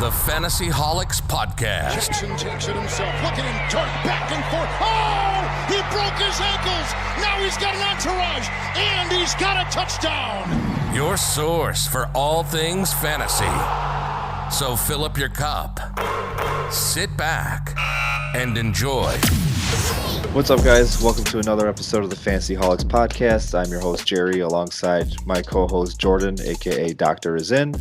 The Fantasy Holics Podcast. Jackson takes it himself. Look at him dart back and forth. Oh, he broke his ankles. Now he's got an entourage, and he's got a touchdown. Your source for all things fantasy. So fill up your cup, sit back, and enjoy. What's up, guys? Welcome to another episode of the Fantasy Holics Podcast. I'm your host, Jerry, alongside my co-host, Jordan, a.k.a. Dr. Is In.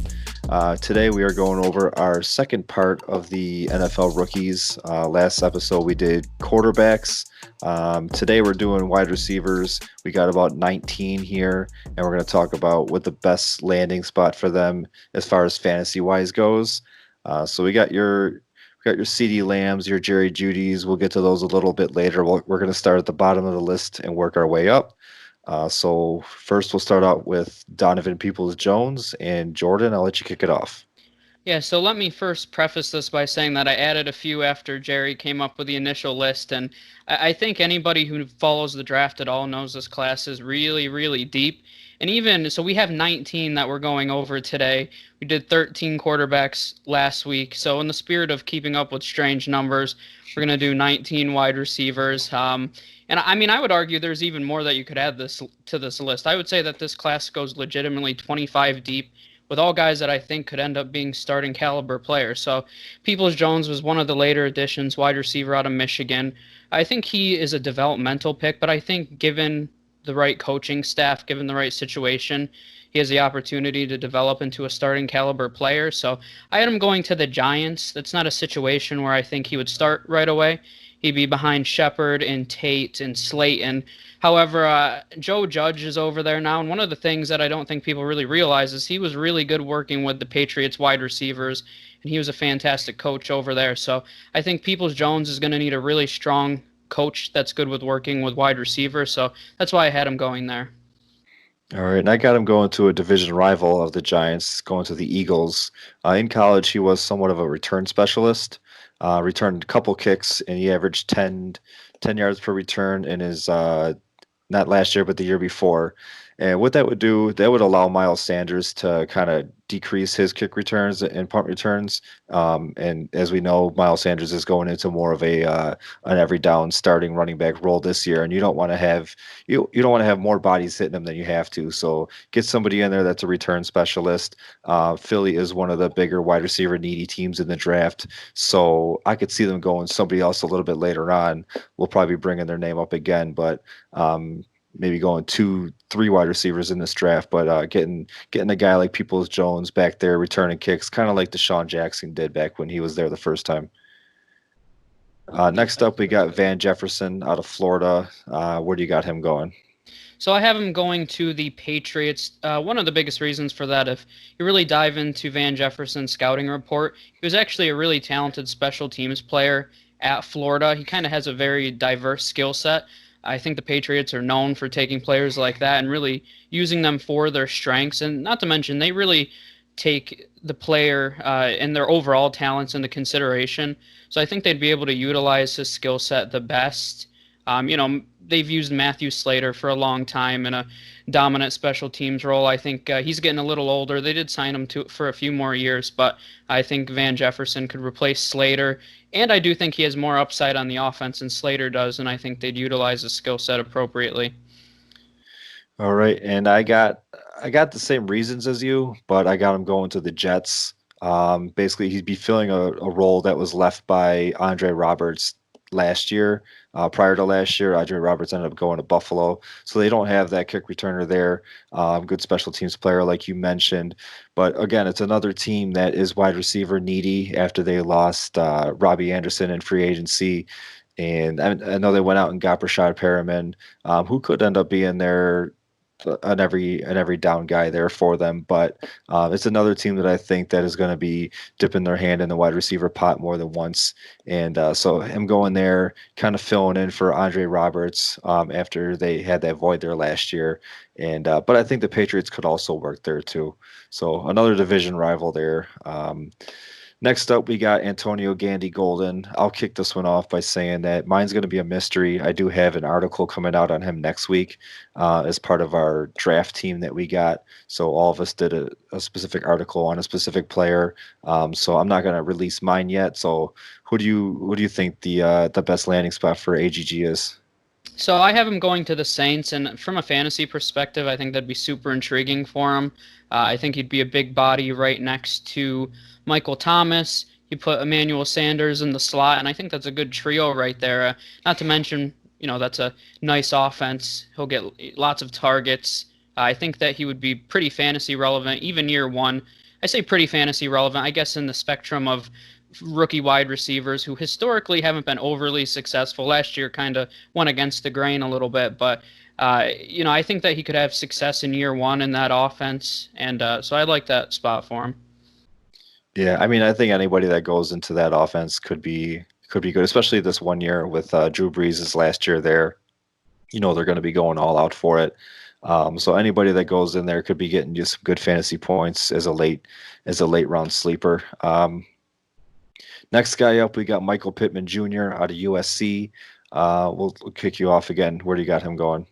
Today, we are going over our second part of the NFL rookies. Last episode, we did quarterbacks. Today, we're doing wide receivers. We got about 19 here, and we're going to talk about what the best landing spot for them as far as fantasy-wise goes. So we got your CeeDee Lambs, your Jerry Judys. We'll get to those a little bit later. We're going to start at the bottom of the list and work our way up. So first, we'll start out with Donovan Peoples-Jones. And Jordan, I'll let you kick it off. Yeah, so let me first preface this by saying that I added a few after Jerry came up with the initial list. And I think anybody who follows the draft at all knows this class is really, really deep. And even, so we have 19 that we're going over today. We did 13 quarterbacks last week. So in the spirit of keeping up with strange numbers, we're going to do 19 wide receivers. And I mean, I would argue there's even more that you could add to this list. I would say that this class goes legitimately 25 deep with all guys that I think could end up being starting caliber players. So Peoples-Jones was one of the later additions, wide receiver out of Michigan. I think he is a developmental pick, but I think given the right coaching staff, given the right situation, he has the opportunity to develop into a starting caliber player. So I had him going to the Giants. That's not a situation where I think he would start right away. He'd be behind Shepard and Tate and Slayton. However, Joe Judge is over there now, and one of the things that I don't think people really realize is he was really good working with the Patriots wide receivers, and he was a fantastic coach over there. So I think Peoples-Jones is going to need a really strong coach that's good with working with wide receivers. So that's why I had him going there. All right, and I got him going to a division rival of the Giants, going to the Eagles. In college, he was somewhat of a return specialist, returned a couple kicks, and he averaged 10 yards per return in his, not last year, but the year before. And what that would do, that would allow Miles Sanders to kind of decrease his kick returns and punt returns. And as we know, Miles Sanders is going into more of an every down starting running back role this year, and you don't want to have more bodies hitting him than you have to. So get somebody in there that's a return specialist. Philly is one of the bigger wide receiver needy teams in the draft, so I could see them going somebody else a little bit later on. We'll probably be bringing their name up again, but maybe going 2-3 wide receivers in this draft, but getting a guy like Peoples-Jones back there returning kicks, kind of like Deshaun Jackson did back when he was there the first time. Next up, we got Van Jefferson out of Florida. Where do you got him going? So I have him going to the Patriots. One of the biggest reasons for that, if you really dive into Van Jefferson's scouting report, he was actually a really talented special teams player at Florida. He kind of has a very diverse skill set. I think the Patriots are known for taking players like that and really using them for their strengths. And not to mention, they really take the player and their overall talents into consideration. So I think they'd be able to utilize his skill set the best. They've used Matthew Slater for a long time in a dominant special teams role. I think he's getting a little older. They did sign him for a few more years, but I think Van Jefferson could replace Slater. And I do think he has more upside on the offense than Slater does, and I think they'd utilize his skill set appropriately. All right, and I got the same reasons as you, but I got him going to the Jets. Basically, he'd be filling a role that was left by Andre Roberts last year. Prior to last year, Andre Roberts ended up going to Buffalo, so they don't have that kick returner there. Good special teams player, like you mentioned. But again, it's another team that is wide receiver needy after they lost Robbie Anderson in free agency. And I know they went out and got Rashad Perriman, who could end up being their an every down guy there for them. But it's another team that I think that is going to be dipping their hand in the wide receiver pot more than once. And so him going there, kind of filling in for Andre Roberts after they had that void there last year. And but I think the Patriots could also work there too. So another division rival there. Next up, we got Antonio Gandy Golden. I'll kick this one off by saying that mine's going to be a mystery. I do have an article coming out on him next week as part of our draft team that we got. So all of us did a specific article on a specific player. So I'm not going to release mine yet. So who do you think the best landing spot for AGG is? So I have him going to the Saints, and from a fantasy perspective, I think that'd be super intriguing for him. I think he'd be a big body right next to Michael Thomas. You put Emmanuel Sanders in the slot, and I think that's a good trio right there. Not to mention, that's a nice offense. He'll get lots of targets. I think that he would be pretty fantasy relevant, even year one. I say pretty fantasy relevant, I guess, in the spectrum of rookie wide receivers who historically haven't been overly successful. Last year kind of went against the grain a little bit, but I think that he could have success in year one in that offense, and so I like that spot for him. Yeah, I mean, I think anybody that goes into that offense could be good, especially this one year with Drew Brees' last year there. They're going to be going all out for it. So anybody that goes in there could be getting you some good fantasy points as a late round sleeper. Next guy up, we got Michael Pittman Jr. out of USC. We'll kick you off again. Where do you got him going?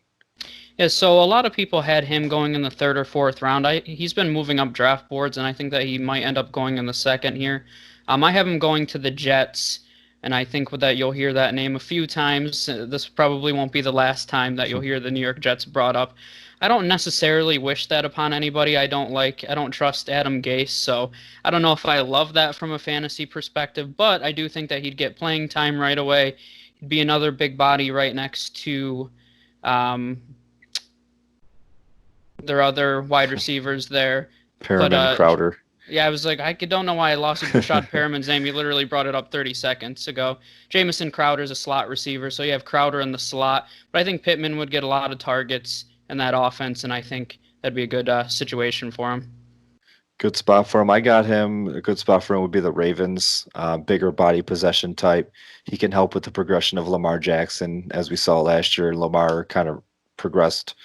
Yeah, so a lot of people had him going in the third or fourth round. He's been moving up draft boards, and I think that he might end up going in the second here. I have him going to the Jets, and I think with that you'll hear that name a few times. This probably won't be the last time that you'll hear the New York Jets brought up. I don't necessarily wish that upon anybody. I don't trust Adam Gase, so I don't know if I love that from a fantasy perspective, but I do think that he'd get playing time right away. He'd be another big body right next to their other wide receivers there. Perriman, Crowder. Yeah, I was like, don't know why I lost Rashad Perriman's name. You literally brought it up 30 seconds ago. Jamison Crowder's a slot receiver, so you have Crowder in the slot. But I think Pittman would get a lot of targets in that offense, and I think that'd be a good situation for him. Good spot for him. I got him. A good spot for him would be the Ravens. Bigger body possession type. He can help with the progression of Lamar Jackson. As we saw last year, Lamar kind of progressed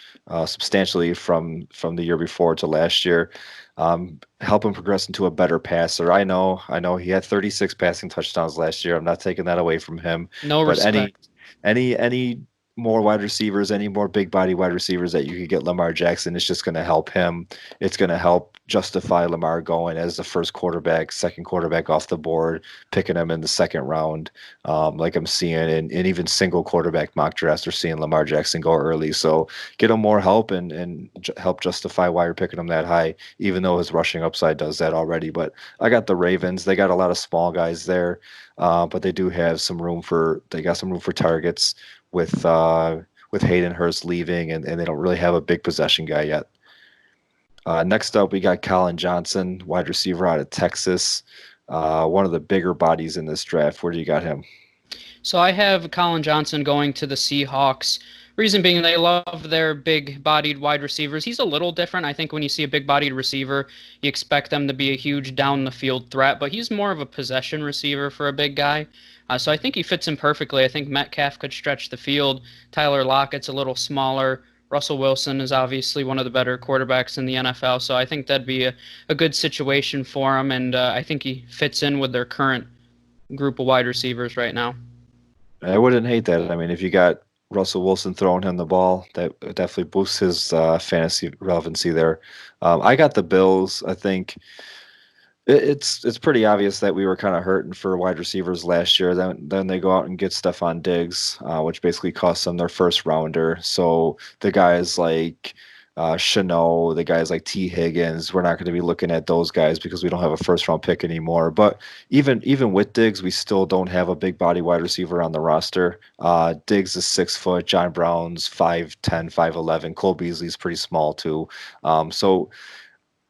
substantially from the year before to last year. Help him progress into a better passer. I know he had 36 passing touchdowns last year. I'm not taking that away from him. No but respect. any more wide receivers, any more big body wide receivers that you could get Lamar Jackson, it's just going to help him. It's going to help justify Lamar going as the first quarterback, second quarterback off the board, picking him in the second round. Like I'm seeing in even single quarterback mock drafts, are seeing Lamar Jackson go early. So get him more help and help justify why you're picking him that high, even though his rushing upside does that already. But I got the Ravens. They got a lot of small guys there, but they do have some room for targets with Hayden Hurst leaving, and they don't really have a big possession guy yet. Next up, we got Colin Johnson, wide receiver out of Texas, one of the bigger bodies in this draft. Where do you got him? So I have Colin Johnson going to the Seahawks. Reason being, they love their big-bodied wide receivers. He's a little different. I think when you see a big-bodied receiver, you expect them to be a huge down-the-field threat, but he's more of a possession receiver for a big guy. So I think he fits in perfectly. I think Metcalf could stretch the field. Tyler Lockett's a little smaller. Russell Wilson is obviously one of the better quarterbacks in the NFL, so I think that'd be a good situation for him, and I think he fits in with their current group of wide receivers right now. I wouldn't hate that. I mean, if you got Russell Wilson throwing him the ball, that definitely boosts his fantasy relevancy there. I got the Bills. I think it's pretty obvious that we were kind of hurting for wide receivers last year. Then they go out and get Stephon Diggs, which basically cost them their first rounder. So the guys like Chanel, the guys like T. Higgins, we're not going to be looking at those guys because we don't have a first round pick anymore. But even with Diggs, we still don't have a big body wide receiver on the roster. Diggs is 6 foot, John Brown's 5'10", 5'11". Cole Beasley's pretty small too. So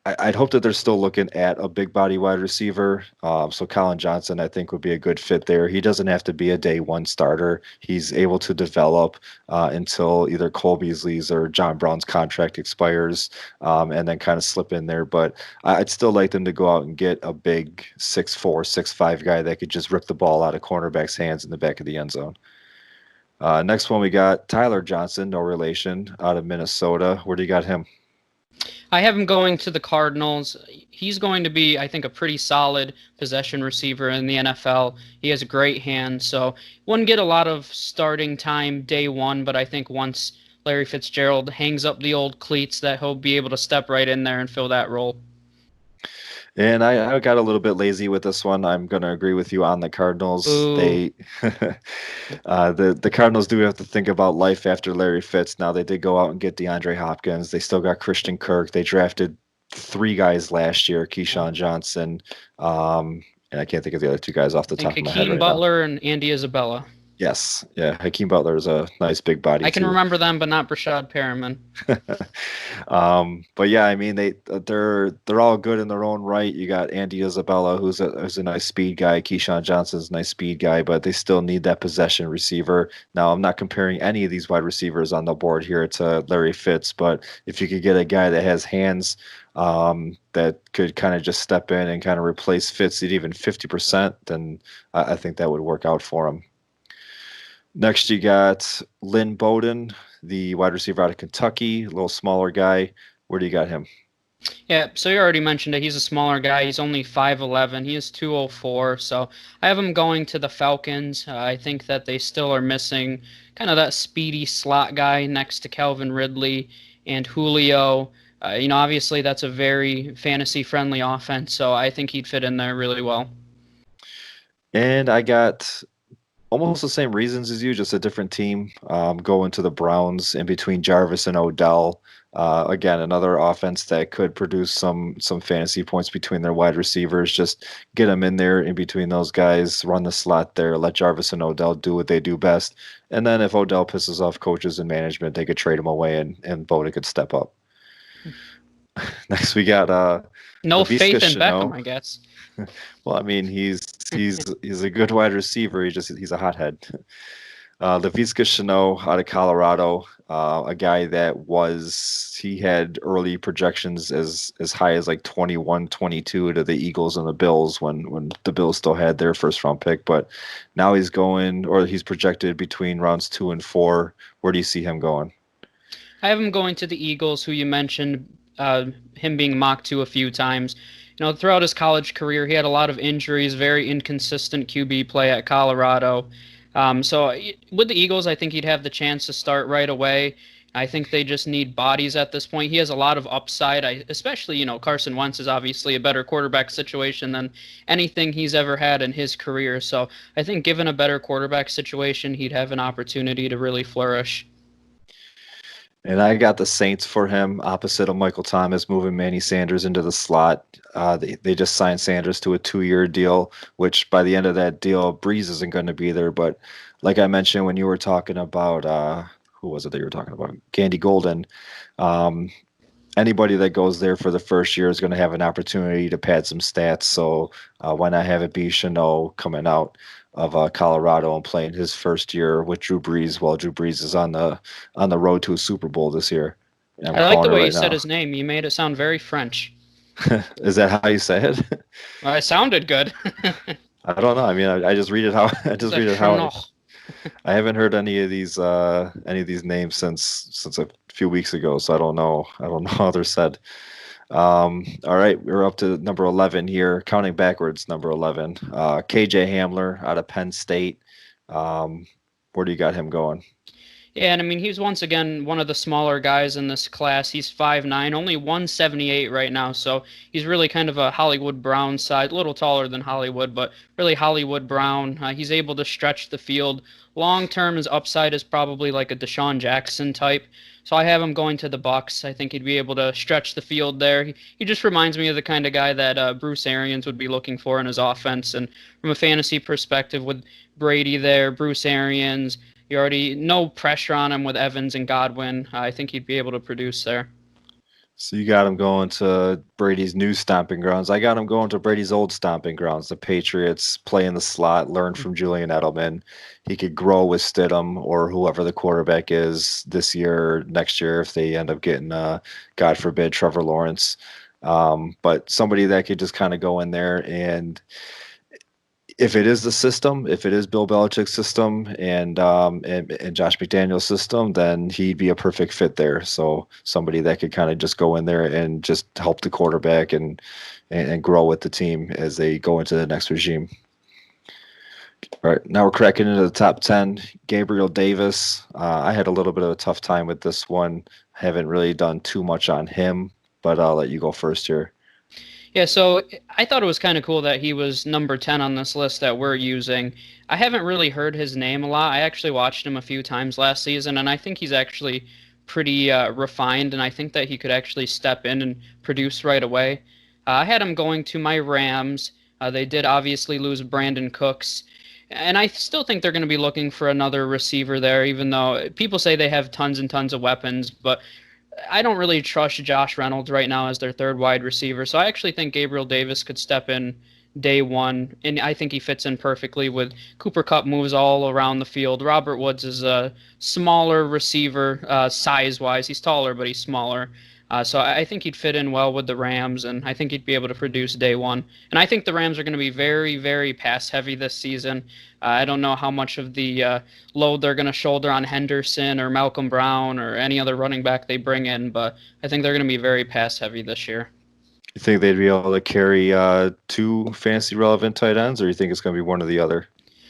I'd hope that they're still looking at a big body wide receiver. So Colin Johnson, I think, would be a good fit there. He doesn't have to be a day one starter. He's able to develop until either Cole Beasley's or John Brown's contract expires, and then kind of slip in there. But I'd still like them to go out and get a big 6'4", 6'5" guy that could just rip the ball out of cornerback's hands in the back of the end zone. Next one, we got Tyler Johnson, no relation, out of Minnesota. Where do you got him? I have him going to the Cardinals. He's going to be, I think, a pretty solid possession receiver in the NFL. He has a great hand, so wouldn't get a lot of starting time day one, but I think once Larry Fitzgerald hangs up the old cleats that he'll be able to step right in there and fill that role. And I got a little bit lazy with this one. I'm going to agree with you on the Cardinals. Ooh, They, the Cardinals do have to think about life after Larry Fitz. Now they did go out and get DeAndre Hopkins. They still got Christian Kirk. They drafted three guys last year: Keyshawn Johnson, and I can't think of the other two guys off the I think top of my head Hakeem right now. Butler and Andy Isabella. Yes, yeah, Hakeem Butler is a nice big body I can too. remember them, but not Brashad Perriman. But yeah, I mean they're all good in their own right. You got Andy Isabella, who's a nice speed guy. Keyshawn Johnson's a nice speed guy, but they still need that possession receiver. Now, I'm not comparing any of these wide receivers on the board here to Larry Fitz, but if you could get a guy that has hands that could kind of just step in and kind of replace Fitz at even 50%, then I think that would work out for him. Next, you got Lynn Bowden, the wide receiver out of Kentucky, a little smaller guy. Where do you got him? Yeah, so you already mentioned it. He's a smaller guy. He's only 5'11". He is 204. So I have him going to the Falcons. I think that they still are missing kind of that speedy slot guy next to Calvin Ridley and Julio. Obviously that's a very fantasy friendly offense, so I think he'd fit in there really well. And I got almost the same reasons as you, just a different team. Going to the Browns in between Jarvis and Odell. Again, another offense that could produce some fantasy points between their wide receivers. Just get them in there in between those guys, run the slot there, let Jarvis and Odell do what they do best. And then if Odell pisses off coaches and management, they could trade him away and Boda could step up. Next, we got No Laviska faith in Beckham, Shenault. I guess. Well, I mean, he's a good wide receiver. He's a hothead. Laviska Shenault out of Colorado, a guy that he had early projections as high as like 21, 22 to the Eagles and the Bills when the Bills still had their first round pick, but now he's projected between rounds 2 and 4. Where do you see him going? I have him going to the Eagles, who you mentioned, him being mocked to a few times. Throughout his college career, he had a lot of injuries, very inconsistent QB play at Colorado. So with the Eagles, I think he'd have the chance to start right away. I think they just need bodies at this point. He has a lot of upside. Especially, Carson Wentz is obviously a better quarterback situation than anything he's ever had in his career. So I think given a better quarterback situation, he'd have an opportunity to really flourish. And I got the Saints for him, opposite of Michael Thomas, moving Manny Sanders into the slot. They just signed Sanders to a 2-year deal, which by the end of that deal, Breeze isn't going to be there. But like I mentioned when you were talking about, who was it that you were talking about? Candy Golden. Um, Anybody that goes there for the first year is going to have an opportunity to pad some stats. So why not have it be Chanel coming out of Colorado and playing his first year with Drew Brees while Drew Brees is on the road to a Super Bowl this year. And I'm I like the calling it way you right said now. his name. You made it sound very French. Is that how you say it? Well, it sounded good. I don't know. I mean, I just read it how I just read it how I haven't heard any of these names since a few weeks ago, so I don't know. I don't know how they're said. All right, we're up to number 11 here, counting backwards. Number 11, KJ Hamler out of Penn State. Where do you got him going? Yeah, and I mean, he's once again one of the smaller guys in this class. He's 5'9", only 178 right now, so he's really kind of a Hollywood Brown size, a little taller than Hollywood, but really Hollywood Brown. He's able to stretch the field. Long term, his upside is probably like a Deshaun Jackson type. So I have him going to the Bucks. I think he'd be able to stretch the field there. He just reminds me of the kind of guy that Bruce Arians would be looking for in his offense. And from a fantasy perspective, with Brady there, Bruce Arians, you already no pressure on him with Evans and Godwin. I think he'd be able to produce there. So you got him going to Brady's new stomping grounds. I got him going to Brady's old stomping grounds. The Patriots play in the slot, learn from Julian Edelman. He could grow with Stidham or whoever the quarterback is this year, next year, if they end up getting, God forbid, Trevor Lawrence. But somebody that could just kind of go in there and if it is the system, if it is Bill Belichick's system and Josh McDaniel's system, then he'd be a perfect fit there. So somebody that could kind of just go in there and just help the quarterback and grow with the team as they go into the next regime. All right, now we're cracking into the top 10. Gabriel Davis. I had a little bit of a tough time with this one. Haven't really done too much on him, but I'll let you go first here. Yeah, so I thought it was kind of cool that he was number 10 on this list that we're using. I haven't really heard his name a lot. I actually watched him a few times last season, and I think he's actually pretty refined, and I think that he could actually step in and produce right away. I had him going to my Rams. They did obviously lose Brandon Cooks, and I still think they're going to be looking for another receiver there, even though people say they have tons and tons of weapons, but I don't really trust Josh Reynolds right now as their third wide receiver, so I actually think Gabriel Davis could step in day one, and I think he fits in perfectly with Cooper Kupp moves all around the field. Robert Woods is a smaller receiver size-wise. He's taller, but he's smaller. So I think he'd fit in well with the Rams, and I think he'd be able to produce day one. And I think the Rams are going to be very, very pass-heavy this season. I don't know how much of the load they're going to shoulder on Henderson or Malcolm Brown or any other running back they bring in, but I think they're going to be very pass-heavy this year. You think they'd be able to carry two fantasy-relevant tight ends, or you think it's going to be one or the other?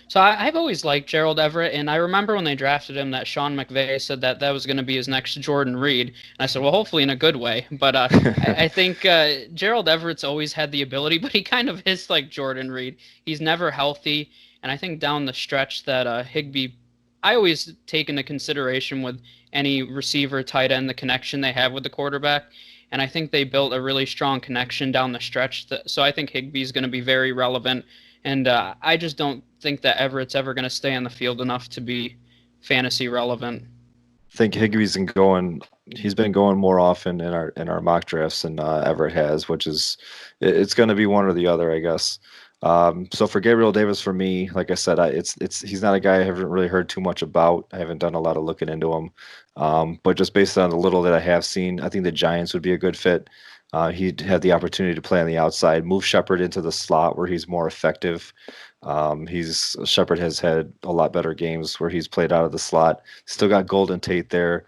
So I've always liked Gerald Everett, and I remember when they drafted him that Sean McVay said that that was going to be his next Jordan Reed. And I said, well, hopefully in a good way. But I think Gerald Everett's always had the ability, but he kind of is like Jordan Reed. He's never healthy, and I think down the stretch that Higbee, I always take into consideration with any receiver, tight end, the connection they have with the quarterback. And I think they built a really strong connection down the stretch. So I think Higbee's going to be very relevant. And I just don't think that Everett's ever going to stay on the field enough to be fantasy relevant. I think Higbee's been going. He's been going more often in our mock drafts than Everett has, which is it's going to be one or the other, I guess. So for Gabriel Davis, for me, like I said, he's not a guy I haven't really heard too much about. I haven't done a lot of looking into him, but just based on the little that I have seen, I think the Giants would be a good fit. He'd had the opportunity to play on the outside, move Shepard into the slot where he's more effective. Shepard has had a lot better games where he's played out of the slot. Still got Golden Tate there.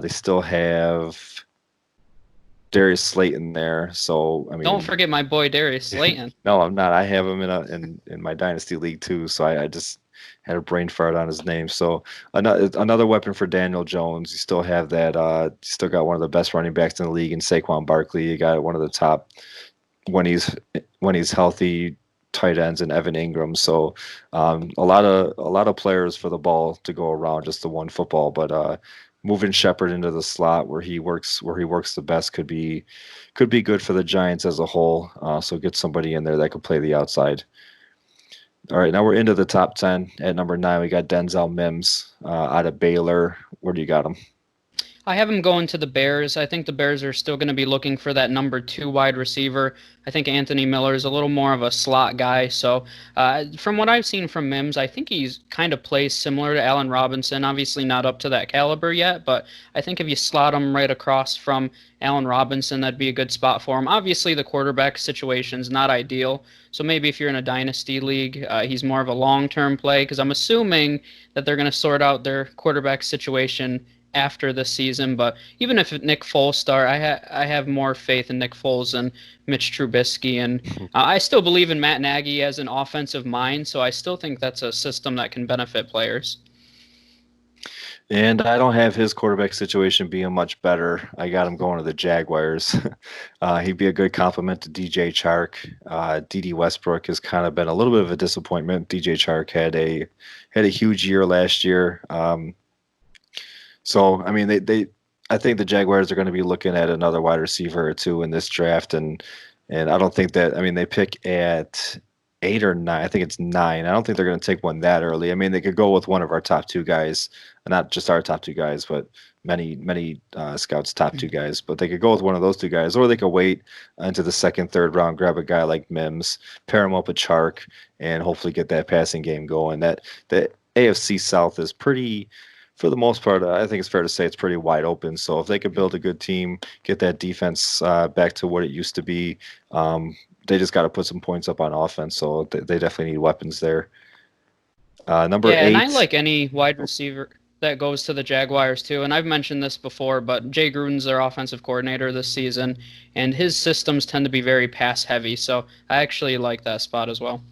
They still have Darius Slayton there. So I mean, don't forget my boy Darius Slayton. No, I'm not. I have him in my dynasty league too. So I just had a brain fart on his name. So another weapon for Daniel Jones. You still have that. You still got one of the best running backs in the league in Saquon Barkley. You got one of the top when he's healthy tight ends in Evan Ingram. So a lot of players for the ball to go around, just the one football. But moving Shepard into the slot where he works the best could be good for the Giants as a whole. So get somebody in there that could play the outside. All right, now we're into the top 10. At number 9, we got Denzel Mims out of Baylor. Where do you got him? I have him going to the Bears. I think the Bears are still going to be looking for that number 2 wide receiver. I think Anthony Miller is a little more of a slot guy. So from what I've seen from Mims, I think he's kind of plays similar to Allen Robinson. Obviously not up to that caliber yet, but I think if you slot him right across from Allen Robinson, that'd be a good spot for him. Obviously the quarterback situation's not ideal. So maybe if you're in a dynasty league, he's more of a long-term play because I'm assuming that they're going to sort out their quarterback situation after the season. But even if Nick Foles start, I have more faith in Nick Foles and Mitch Trubisky, and I still believe in Matt Nagy as an offensive mind, so I still think that's a system that can benefit players. And I don't have his quarterback situation being much better. I got him going to the Jaguars. He'd be a good complement to DJ Chark. D.D. Westbrook has kind of been a little bit of a disappointment. DJ Chark had a huge year last year. So, I mean, I think the Jaguars are going to be looking at another wide receiver or two in this draft, and I don't think that. I mean, they pick at 8 or 9. I think it's 9. I don't think they're going to take one that early. I mean, they could go with one of our top 2 guys, not just our top 2 guys, but many scouts' top 2 guys. But they could go with one of those 2 guys, or they could wait into the 2nd, 3rd round, grab a guy like Mims, pair him up with Chark, and hopefully get that passing game going. That the AFC South is pretty. For the most part, I think it's fair to say it's pretty wide open. So if they could build a good team, get that defense back to what it used to be, they just got to put some points up on offense. So they definitely need weapons there. Number Yeah, and I 8. like any wide receiver that goes to the Jaguars too. And I've mentioned this before, but Jay Gruden's their offensive coordinator this season, and his systems tend to be very pass heavy. So I actually like that spot as well.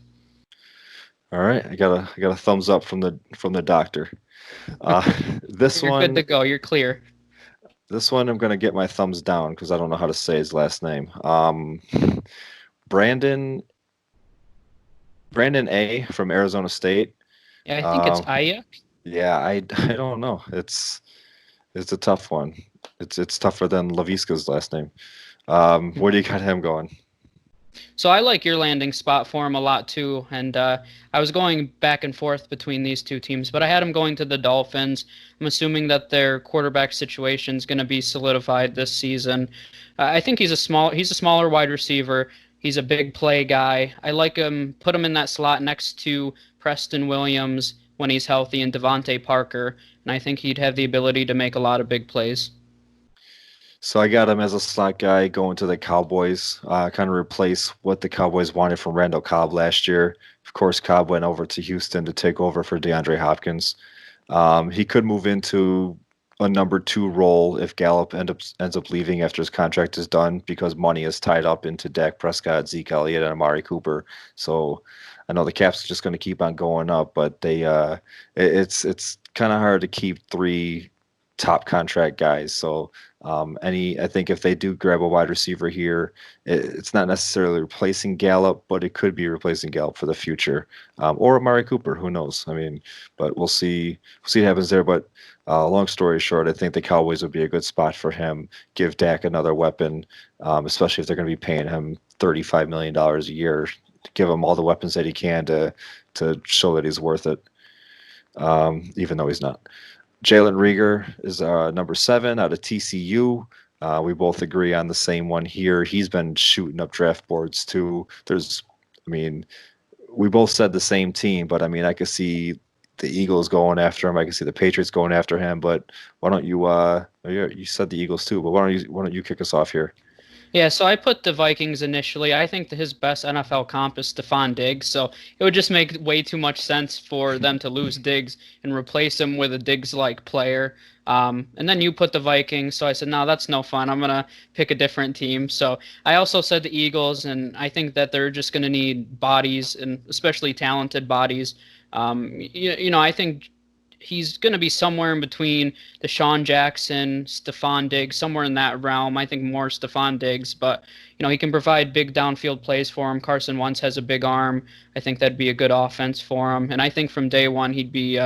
All right, I got a thumbs up from the doctor. Uh, this You're good to one go. You're clear. this one I'm gonna get my thumbs down because I don't know how to say his last name. Brandon Brandon A from Arizona State. Yeah, I think it's Uh, Aya. yeah, I don't know. It's a tough one. It's tougher than Laviska's last name. Where do you got him going? So I like your landing spot for him a lot too, and I was going back and forth between these two teams, but I had him going to the Dolphins. I'm assuming that their quarterback situation is going to be solidified this season. I think he's a smaller wide receiver. He's a big play guy. I like him. Put him in that slot next to Preston Williams when he's healthy and Devontae Parker, and I think he'd have the ability to make a lot of big plays. So I got him as a slot guy going to the Cowboys, kind of replace what the Cowboys wanted from Randall Cobb last year. Of course, Cobb went over to Houston to take over for DeAndre Hopkins. He could move into a number 2 role if Gallup ends up leaving after his contract is done because money is tied up into Dak Prescott, Zeke Elliott, and Amari Cooper. So I know the cap's just going to keep on going up, but it's kind of hard to keep 3 top contract guys. So I think if they do grab a wide receiver here, it's not necessarily replacing Gallup, but it could be replacing Gallup for the future, or Amari Cooper. Who knows? I mean, but we'll see. We'll see what happens there. But long story short, I think the Cowboys would be a good spot for him. Give Dak another weapon, especially if they're going to be paying him $35 million a year. Give him all the weapons that he can to show that he's worth it, even though he's not. Jalen Rieger is number 7 out of TCU. We both agree on the same one here. He's been shooting up draft boards too. I mean, we both said the same team, but I mean, I could see the Eagles going after him. I could see the Patriots going after him. But why don't you? You said the Eagles too, but why don't you kick us off here? Yeah, so I put the Vikings initially. I think that his best NFL comp is Stephon Diggs, so it would just make way too much sense for them to lose Diggs and replace him with a Diggs-like player. And then you put the Vikings, so I said, no, that's no fun. I'm going to pick a different team. So I also said the Eagles, and I think that they're just going to need bodies, and especially talented bodies. I think he's going to be somewhere in between Deshaun Jackson, Stephon Diggs, somewhere in that realm. I think more Stephon Diggs, but he can provide big downfield plays for him. Carson Wentz has a big arm. I think that'd be a good offense for him, and I think from day one he'd be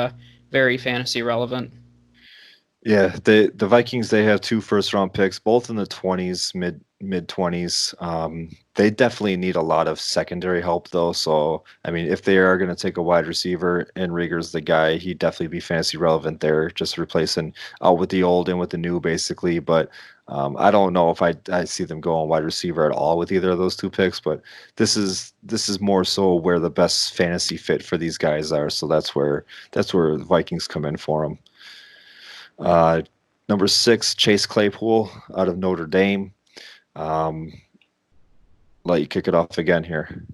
very fantasy relevant. Yeah, the Vikings, they have 2 first-round picks, both in the 20s, mid 20s. They definitely need a lot of secondary help though. So I mean, if they are going to take a wide receiver and Rieger's the guy, he'd definitely be fantasy relevant there, just replacing out with the old and with the new basically. But I don't know if I see them going wide receiver at all with either of those 2 picks. But this is more so where the best fantasy fit for these guys are. So that's where the Vikings come in for them. Number 6, Chase Claypool out of Notre Dame. Let you kick it off again here.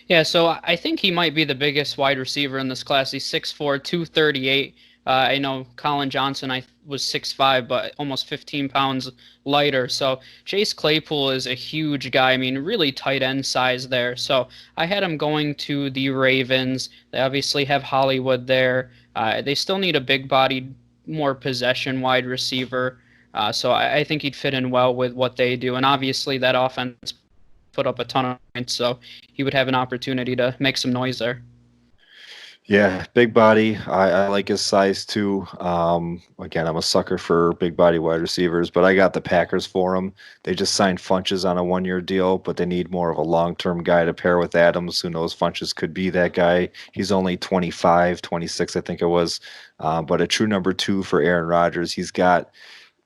Yeah, so I think he might be the biggest wide receiver in this class. He's 6'4", 238. I know Colin Johnson was 6'5", but almost 15 pounds lighter. So Chase Claypool is a huge guy. I mean, really tight end size there. So I had him going to the Ravens. They obviously have Hollywood there. They still need a big-bodied, more possession wide receiver. So I think he'd fit in well with what they do. And obviously that offense put up a ton of points, so he would have an opportunity to make some noise there. Yeah, big body. I like his size too. Again, I'm a sucker for big body wide receivers, but I got the Packers for him. They just signed Funches on a 1-year deal, but they need more of a long-term guy to pair with Adams. Who knows? Funches could be that guy. He's only 25, 26, I think it was, but a true number 2 for Aaron Rodgers. He's got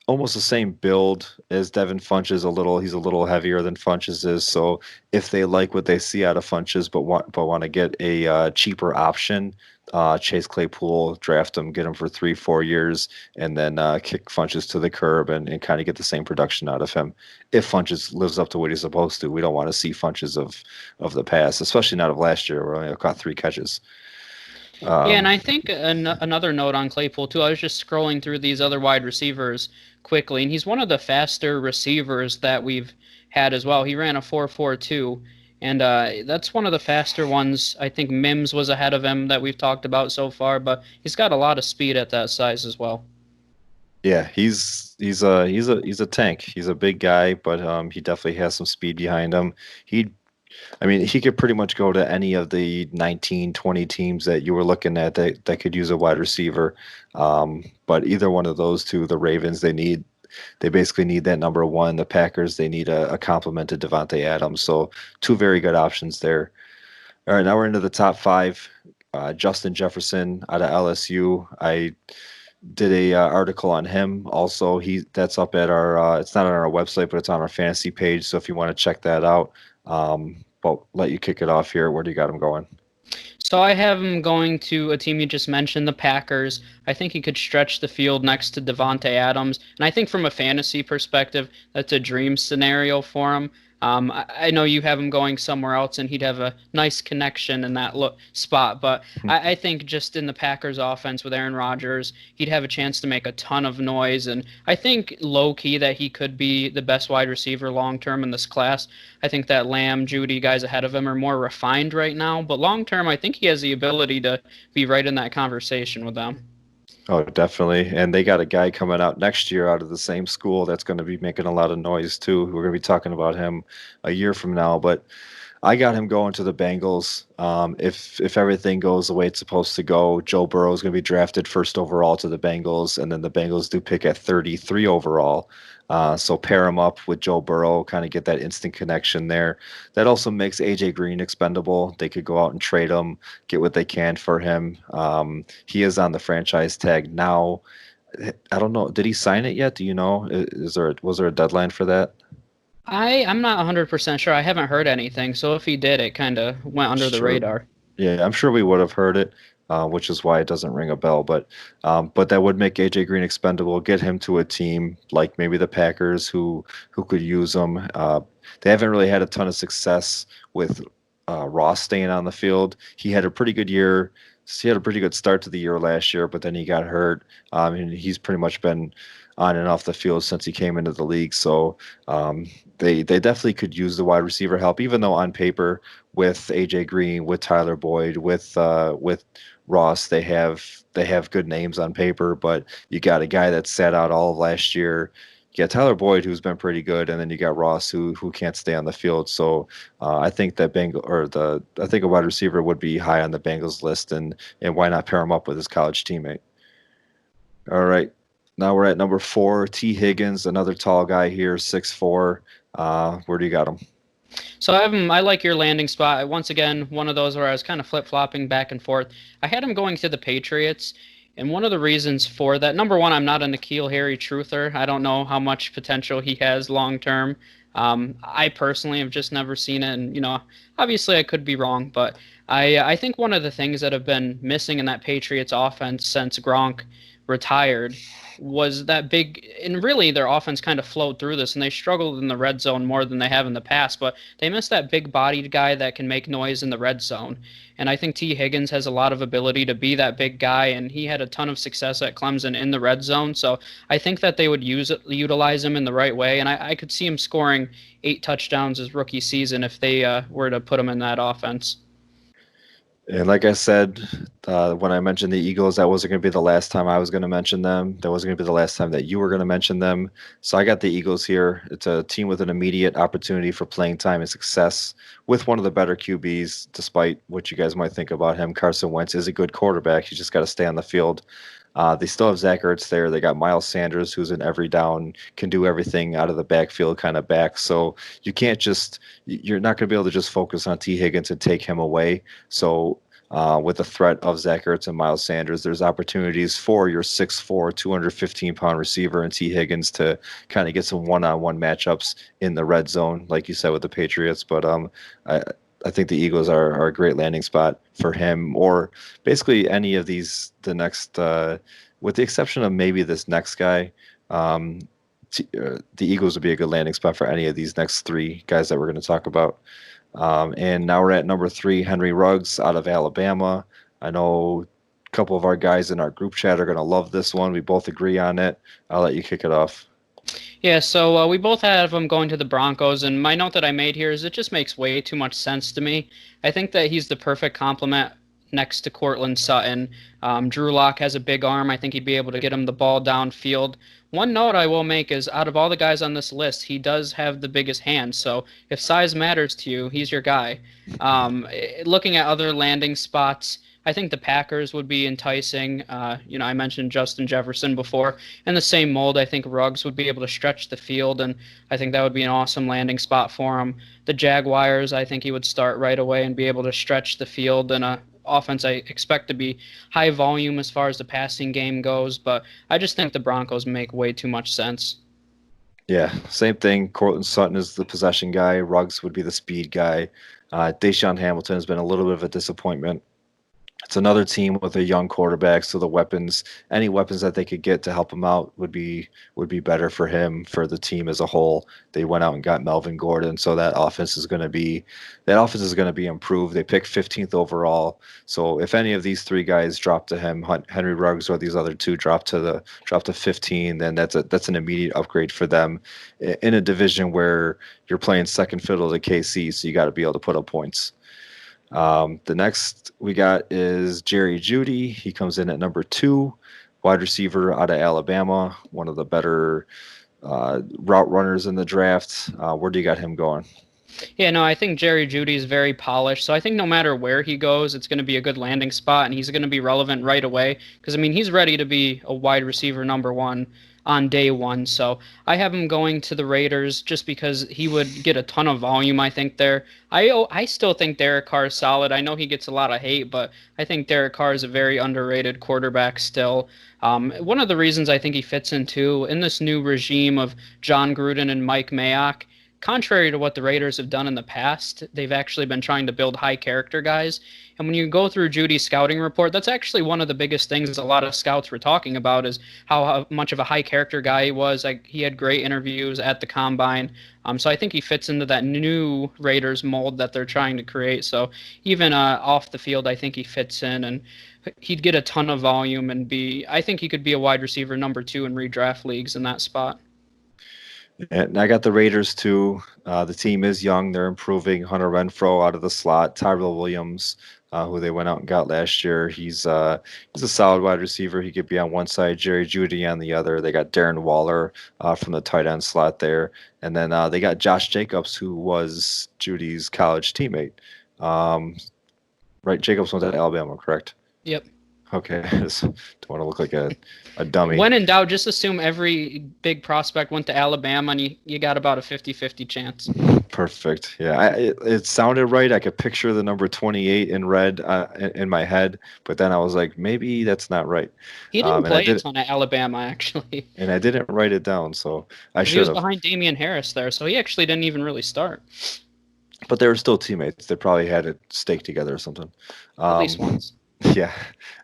almost the same build as Devin Funches. He's a little heavier than Funches is. So if they like what they see out of Funches, but want to get a cheaper option, Chase Claypool, draft him, get him for 3-4 years, and then kick Funches to the curb and kind of get the same production out of him. If Funches lives up to what he's supposed to, we don't want to see Funches of the past, especially not of last year, where he only caught 3 catches. Yeah, and I think another note on Claypool too. I was just scrolling through these other wide receivers quickly, and he's one of the faster receivers that we've had as well. He ran a 4.42, and that's one of the faster ones. I think Mims was ahead of him that we've talked about so far, but he's got a lot of speed at that size as well. Yeah, he's a tank. He's a big guy, but he definitely has some speed behind him. He I mean, he could pretty much go to any of the 19, 20 teams that you were looking at that could use a wide receiver. But either one of those two, the Ravens, they basically need that number one. The Packers, they need a complement to Devontae Adams. So two very good options there. All right, now we're into the top five. Justin Jefferson out of LSU. I did a article on him. Also, that's up at our. It's not on our website, but it's on our fantasy page. So if you want to check that out, but let you kick it off here. Where do you got him going? So I have him going to a team you just mentioned, the Packers. I think he could stretch the field next to Devontae Adams, and I think from a fantasy perspective, that's a dream scenario for him. I know you have him going somewhere else, and he'd have a nice connection in that spot. But I think just in the Packers' offense with Aaron Rodgers, he'd have a chance to make a ton of noise. And I think low key that he could be the best wide receiver long term in this class. I think that Lamb, Judy guys ahead of him are more refined right now. But long term, I think he has the ability to be right in that conversation with them. Oh, definitely. And they got a guy coming out next year out of the same school that's going to be making a lot of noise too. We're going to be talking about him a year from now, but I got him going to the Bengals. If everything goes the way it's supposed to go, Joe Burrow is going to be drafted first overall to the Bengals, and then the Bengals do pick at 33 overall. So pair him up with Joe Burrow, kind of get that instant connection there. That also makes AJ Green expendable. They could go out and trade him, get what they can for him. He is on the franchise tag now. I don't know. Did he sign it yet? Do you know? Was there a deadline for that? I'm not 100% sure. I haven't heard anything. So if he did, it kind of went under the Sure. radar. Yeah, I'm sure we would have heard it, which is why it doesn't ring a bell. But that would make AJ Green expendable. Get him to a team like maybe the Packers who could use him. They haven't really had a ton of success with Ross staying on the field. He had a pretty good year. He had a pretty good start to the year last year, but then he got hurt. And he's pretty much been on and off the field since he came into the league. So they definitely could use the wide receiver help, even though on paper with AJ Green, with Tyler Boyd, with Ross, they have good names on paper. But you got a guy that sat out all of last year. You got Tyler Boyd, who's been pretty good, and then you got Ross, who can't stay on the field. So I think that I think a wide receiver would be high on the Bengals list, and why not pair him up with his college teammate? All right. Now we're at number 4, T. Higgins, another tall guy here, 6'4". Where do you got him? So I like your landing spot. Once again, one of those where I was kind of flip-flopping back and forth. I had him going to the Patriots, and one of the reasons for that, number one, I'm not a N'Keal Harry truther. I don't know how much potential he has long term. I personally have just never seen it, and obviously I could be wrong, but I think one of the things that have been missing in that Patriots offense since Gronk retired was that big, and really their offense kind of flowed through this, and they struggled in the red zone more than they have in the past, but they missed that big bodied guy that can make noise in the red zone. And I think T. Higgins has a lot of ability to be that big guy, and he had a ton of success at Clemson in the red zone. So I think that they would utilize him in the right way, and I could see him scoring 8 touchdowns his rookie season if they were to put him in that offense. And like I said, when I mentioned the Eagles, that wasn't going to be the last time I was going to mention them. That wasn't going to be the last time that you were going to mention them. So I got the Eagles here. It's a team with an immediate opportunity for playing time and success with one of the better QBs, despite what you guys might think about him. Carson Wentz is a good quarterback. He's just got to stay on the field. They still have Zach Ertz there. They got Miles Sanders, who's in every down, can do everything out of the backfield kind of back. So you're not going to be able to just focus on T. Higgins and take him away. So with the threat of Zach Ertz and Miles Sanders, there's opportunities for your 6'4", 215-pound receiver and T. Higgins to kind of get some one-on-one matchups in the red zone, like you said with the Patriots. But I think the Eagles are a great landing spot for him, or basically any of these, with the exception of maybe this next guy. The Eagles would be a good landing spot for any of these next three guys that we're going to talk about. And now we're at number 3, Henry Ruggs out of Alabama. I know a couple of our guys in our group chat are going to love this one. We both agree on it. I'll let you kick it off. Yeah, so we both have him going to the Broncos, and my note that I made here is it just makes way too much sense to me. I think that he's the perfect complement next to Cortland Sutton. Drew Lock has a big arm. I think he'd be able to get him the ball downfield. One note I will make is out of all the guys on this list, he does have the biggest hands. So if size matters to you, he's your guy. Looking at other landing spots, I think the Packers would be enticing. I mentioned Justin Jefferson before. In the same mold, I think Ruggs would be able to stretch the field, and I think that would be an awesome landing spot for him. The Jaguars, I think he would start right away and be able to stretch the field in a offense I expect to be high volume as far as the passing game goes, but I just think the Broncos make way too much sense. Yeah, same thing. Cortland Sutton is the possession guy. Ruggs would be the speed guy. Deshaun Hamilton has been a little bit of a disappointment. It's another team with a young quarterback, so any weapons that they could get to help him out would be better for him, for the team as a whole. They went out and got Melvin Gordon, so that offense is going to be improved. They picked 15th overall, so if any of these three guys drop to him, Henry Ruggs or these other two drop to 15, then that's an immediate upgrade for them in a division where you're playing second fiddle to KC, so you got to be able to put up points. The next we got is Jerry Jeudy. He comes in at number 2, wide receiver out of Alabama, one of the better route runners in the draft. Where do you got him going? Yeah, no, I think Jerry Jeudy is very polished. So I think no matter where he goes, it's going to be a good landing spot, and he's going to be relevant right away. Because, I mean, he's ready to be a wide receiver number 1 on day 1. So I have him going to the Raiders just because he would get a ton of volume, I think, there. I still think Derek Carr is solid. I know he gets a lot of hate, but I think Derek Carr is a very underrated quarterback still. One of the reasons I think he fits in, too, in this new regime of John Gruden and Mike Mayock, contrary to what the Raiders have done in the past, they've actually been trying to build high character guys. And when you go through Judy's scouting report, that's actually one of the biggest things a lot of scouts were talking about is how much of a high character guy he was. Like, he had great interviews at the combine. So I think he fits into that new Raiders mold that they're trying to create. So even off the field, I think he fits in, and he'd get a ton of volume and I think he could be a wide receiver number 2 in redraft leagues in that spot. And I got the Raiders too. The team is young; they're improving. Hunter Renfrow out of the slot. Tyrell Williams, who they went out and got last year, he's a solid wide receiver. He could be on one side, Jerry Jeudy on the other. They got Darren Waller from the tight end slot there, and then they got Josh Jacobs, who was Judy's college teammate. Right, Jacobs went to Alabama, correct? Yep. Okay, don't want to look like a dummy. When in doubt, just assume every big prospect went to Alabama, and you got about a 50-50 chance. Perfect. Yeah, it sounded right. I could picture the number 28 in red in my head, but then I was like, maybe that's not right. He didn't play a ton at Alabama, actually. And I didn't write it down, so I should have. He was behind Damian Harris there, so he actually didn't even really start. But they were still teammates. They probably had it staked together or something. At least once. Yeah,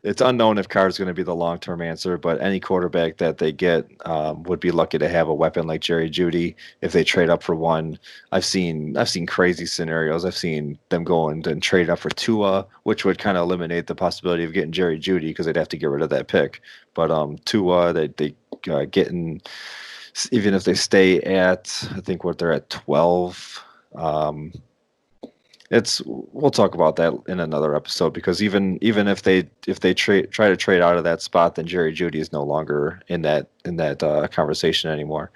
it's unknown if Carr is going to be the long-term answer, but any quarterback that they get would be lucky to have a weapon like Jerry Jeudy if they trade up for one. I've seen crazy scenarios. I've seen them go and trade up for Tua, which would kind of eliminate the possibility of getting Jerry Jeudy because they'd have to get rid of that pick. But Tua, they getting, even if they stay at, I think what they're at 12. We'll talk about that in another episode, because even if they try to trade out of that spot, then Jerry Jeudy is no longer in that conversation anymore.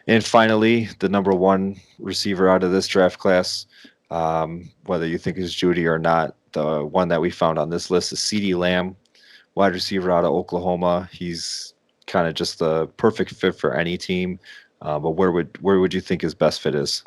And finally, the number 1 receiver out of this draft class, whether you think is Jeudy or not, the one that we found on this list is CeeDee Lamb, wide receiver out of Oklahoma. He's kind of just the perfect fit for any team. But where would you think his best fit is?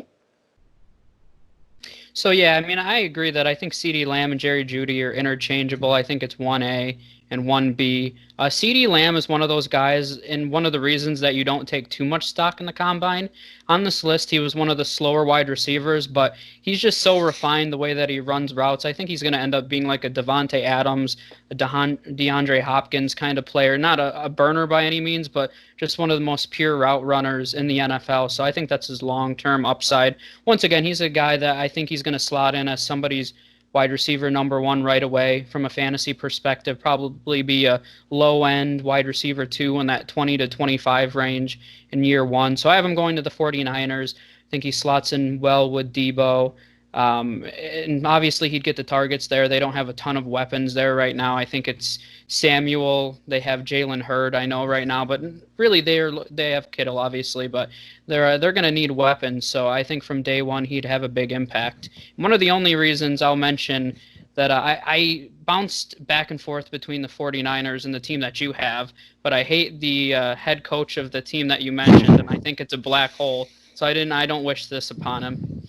So yeah, I mean, I agree that I think CeeDee Lamb and Jerry Jeudy are interchangeable. I think it's 1A and 1B. CeeDee Lamb is one of those guys, and one of the reasons that you don't take too much stock in the combine. On this list, he was one of the slower wide receivers, but he's just so refined the way that he runs routes. I think he's going to end up being like a Devontae Adams, a DeAndre Hopkins kind of player. Not a burner by any means, but just one of the most pure route runners in the NFL. So I think that's his long-term upside. Once again, he's a guy that I think he's going to slot in as somebody's wide receiver number one right away from a fantasy perspective. Probably be a low end wide receiver two in that 20 to 25 range in year one. So I have him going to the 49ers. I think he slots in well with Debo. And obviously he'd get the targets there. They don't have a ton of weapons there right now. I think it's Samuel. They have Jalen Hurd, I know right now, but really they have Kittle obviously, but they're going to need weapons. So I think from day one he'd have a big impact. One of the only reasons I'll mention that I bounced back and forth between the 49ers and the team that you have, but I hate the head coach of the team that you mentioned, and I think it's a black hole. So I don't wish this upon him.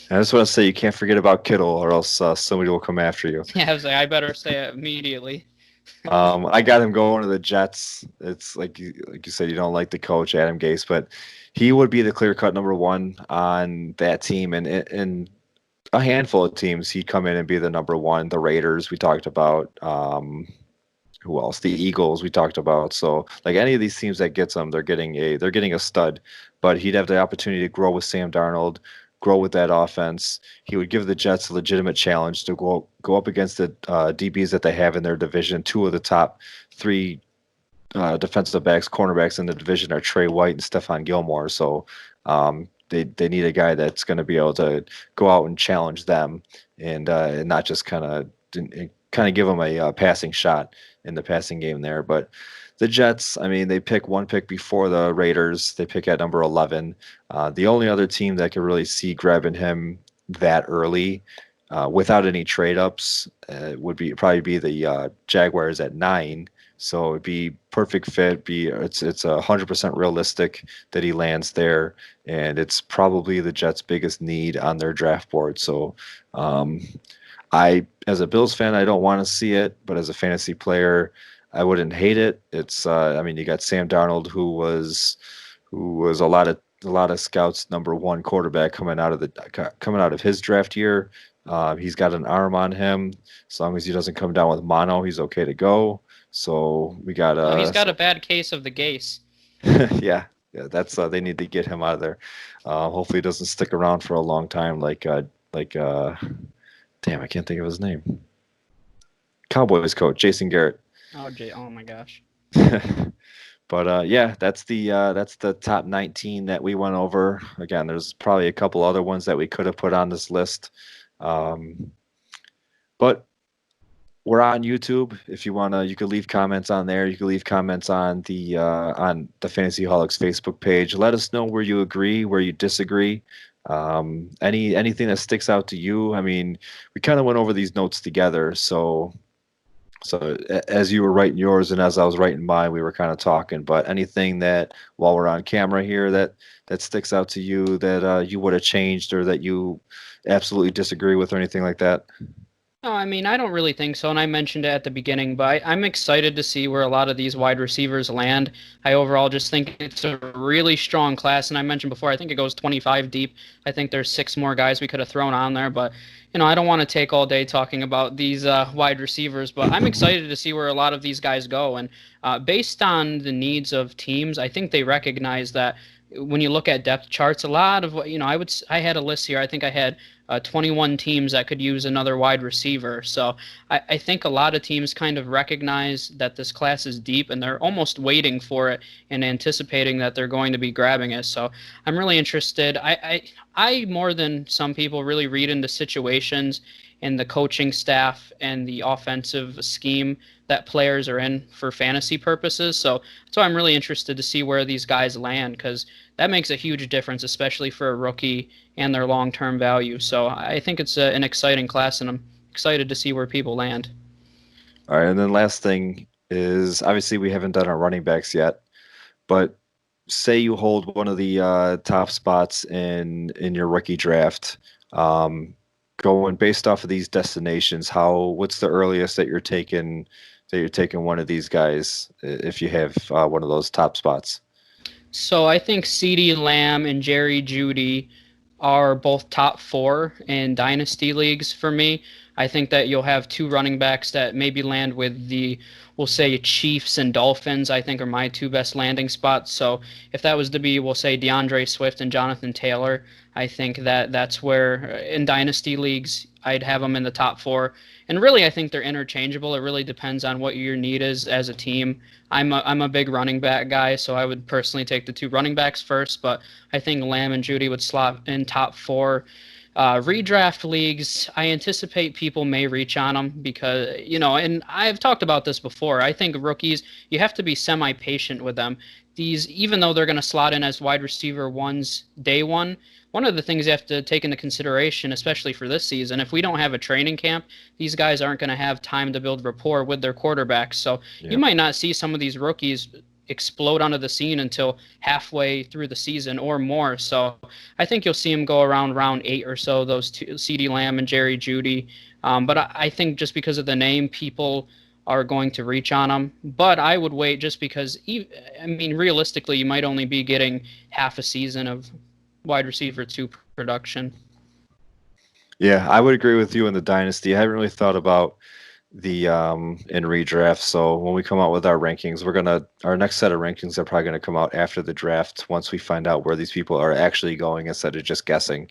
I just want to say you can't forget about Kittle, or else somebody will come after you. Yeah, I was like, I better say it immediately. I got him going to the Jets. It's like you said, you don't like the coach Adam Gase, but he would be the clear-cut number one on that team, and a handful of teams he'd come in and be the number one. The Raiders we talked about. Who else? The Eagles we talked about. So like any of these teams that gets them, they're getting a stud. But he'd have the opportunity to grow with Sam Darnold, grow with that offense. He would give the Jets a legitimate challenge to go up against the DBs that they have in their division. Two of the top three defensive backs, cornerbacks in the division are Trey White and Stephon Gilmore. So they need a guy that's going to be able to go out and challenge them and not just kind of give them a passing shot in the passing game there. But the Jets, I mean, they pick one pick before the Raiders. They pick at number 11. The only other team that could really see grabbing him that early without any trade ups would probably be the Jaguars at 9. So it'd be perfect fit. It's 100% realistic that he lands there, and it's probably the Jets' biggest need on their draft board. So as a Bills fan, I don't want to see it, but as a fantasy player, I wouldn't hate it. It's I mean, you got Sam Darnold, who was a lot of scouts' number one quarterback coming out of his draft year. He's got an arm on him. As long as he doesn't come down with mono, he's okay to go. So we got He's got a bad case of the Gase. yeah, that's they need to get him out of there. Hopefully, he doesn't stick around for a long time. Damn, I can't think of his name. Cowboys coach Jason Garrett. Oh my gosh. But yeah, that's the top 19 that we went over. Again, there's probably a couple other ones that we could have put on this list. But we're on YouTube. If you wanna, you could leave comments on there. You can leave comments on the Fantasyholics Facebook page. Let us know where you agree, where you disagree. Anything that sticks out to you. I mean, we kind of went over these notes together, so as you were writing yours and as I was writing mine, we were kind of talking. But anything that, while we're on camera here, that sticks out to you that you would have changed or that you absolutely disagree with or anything like that? No, I mean, I don't really think so, and I mentioned it at the beginning, but I'm excited to see where a lot of these wide receivers land. I overall just think it's a really strong class, and I mentioned before, I think it goes 25 deep. I think there's 6 more guys we could have thrown on there, but, I don't want to take all day talking about these wide receivers, but I'm excited to see where a lot of these guys go, and based on the needs of teams, I think they recognize that when you look at depth charts, a lot of what, I had a list here. I think I had 21 teams that could use another wide receiver. So I think a lot of teams kind of recognize that this class is deep and they're almost waiting for it and anticipating that they're going to be grabbing it. So I'm really interested. I more than some people really read into situations and the coaching staff and the offensive scheme that players are in for fantasy purposes. So I'm really interested to see where these guys land, because that makes a huge difference, especially for a rookie and their long-term value. So I think it's an exciting class, and I'm excited to see where people land. All right, and then last thing is, obviously we haven't done our running backs yet, but say you hold one of the top spots in your rookie draft. going based off of these destinations, what's the earliest that you're taking one of these guys if you have one of those top spots? So I think CeeDee Lamb and Jerry Judy are both top four in dynasty leagues for me. I think that you'll have two running backs that maybe land with we'll say Chiefs and Dolphins, I think are my two best landing spots. So if that was to be, we'll say DeAndre Swift and Jonathan Taylor, I think that that's where in dynasty leagues I'd have them in the top four. And really, I think they're interchangeable. It really depends on what your need is as a team. I'm a big running back guy, so I would personally take the two running backs first. But I think Lamb and Judy would slot in top four. Redraft leagues, I anticipate people may reach on them because, and I've talked about this before. I think rookies, you have to be semi-patient with them. These, even though they're going to slot in as wide receiver ones day one of the things you have to take into consideration, especially for this season, if we don't have a training camp, these guys aren't going to have time to build rapport with their quarterbacks. So you might not see some of these rookies explode onto the scene until halfway through the season or more. So I think you'll see him go around round 8 or so, those two, CeeDee Lamb and Jerry Judy. But I think just because of the name, people are going to reach on them. But I would wait just because, realistically, you might only be getting half a season of wide receiver 2 production. Yeah, I would agree with you in the dynasty. I haven't really thought about the in redraft. So when we come out with our rankings, our next set of rankings are probably gonna come out after the draft once we find out where these people are actually going instead of just guessing.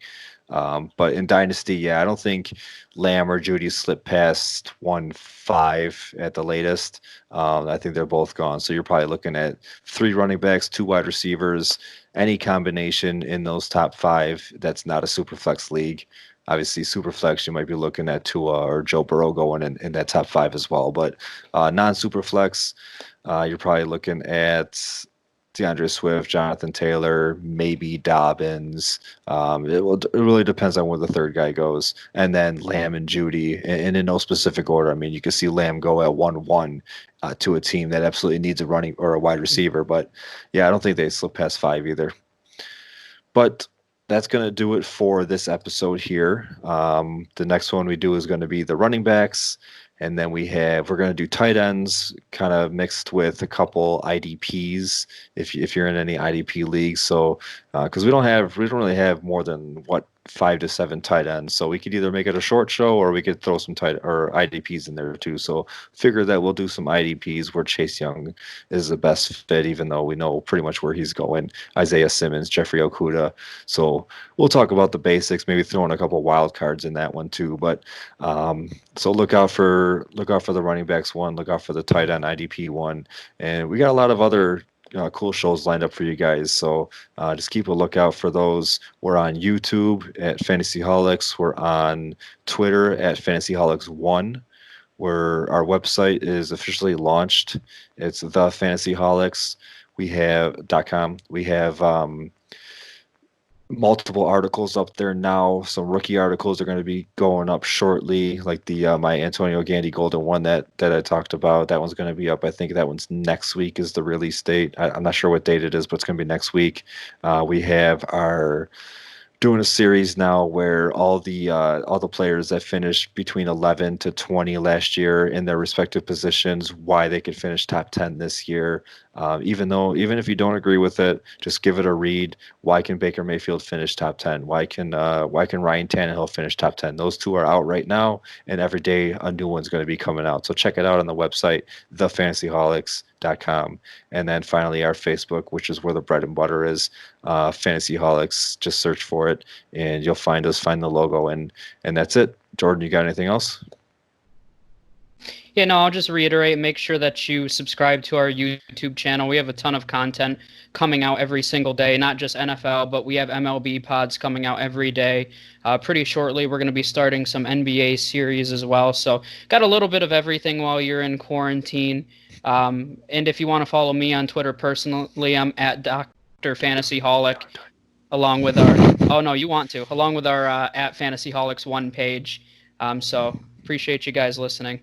But in dynasty, yeah, I don't think Lamb or Judy slip past 1-5 at the latest. I think they're both gone. So you're probably looking at 3 running backs, 2 wide receivers, any combination in those top 5 that's not a super flex league. Obviously, super flex, you might be looking at Tua or Joe Burrow going in that top 5 as well. But non-super flex, you're probably looking at DeAndre Swift, Jonathan Taylor, maybe Dobbins. It really depends on where the third guy goes, and then Lamb and Judy, and in no specific order. I mean, you can see Lamb go at 1-1 to a team that absolutely needs a running or a wide receiver, but yeah, I don't think they slip past 5 either. But that's going to do it for this episode here. The next one we do is going to be the running backs. And then we're going to do tight ends kind of mixed with a couple IDPs if you're in any IDP leagues. So, because we don't really have more than 5 to 7 tight ends. So we could either make it a short show or we could throw some tight or IDPs in there too. So figure that we'll do some IDPs where Chase Young is the best fit, even though we know pretty much where he's going. Isaiah Simmons, Jeffrey Okudah. So we'll talk about the basics, maybe throw in a couple wild cards in that one too. But so look out for the running backs one, look out for the tight end IDP one, and we got a lot of other cool shows lined up for you guys. So just keep a lookout for those.'re on YouTube at Fantasyholics. We're on Twitter at Fantasyholics1. Our website is officially launched. It's the Fantasyholics. .com. We have multiple articles up there now. Some rookie articles are going to be going up shortly, like the my Antonio Gandy Golden one that I talked about. That one's going to be up. I think that one's next week is the release date. I'm not sure what date it is, but it's going to be next week. We have doing a series now where all the players that finished between 11 to 20 last year in their respective positions, why they could finish top 10 this year. Even if you don't agree with it, just give it a read. Why can Baker Mayfield finish top 10? Why can Ryan Tannehill finish top 10? Those two are out right now, and every day a new one's going to be coming out. So check it out on the website, thefantasyholics.com. And then finally our Facebook, which is where the bread and butter is, Fantasyholics. Just search for it, and you'll find us, find the logo, and that's it. Jordan, you got anything else? Yeah, no, I'll just reiterate, make sure that you subscribe to our YouTube channel. We have a ton of content coming out every single day, not just NFL, but we have MLB pods coming out every day. Pretty shortly, we're going to be starting some NBA series as well. So got a little bit of everything while you're in quarantine. And if you want to follow me on Twitter personally, I'm at Dr. Fantasyholic, along with our at Fantasyholics 1 page. So appreciate you guys listening.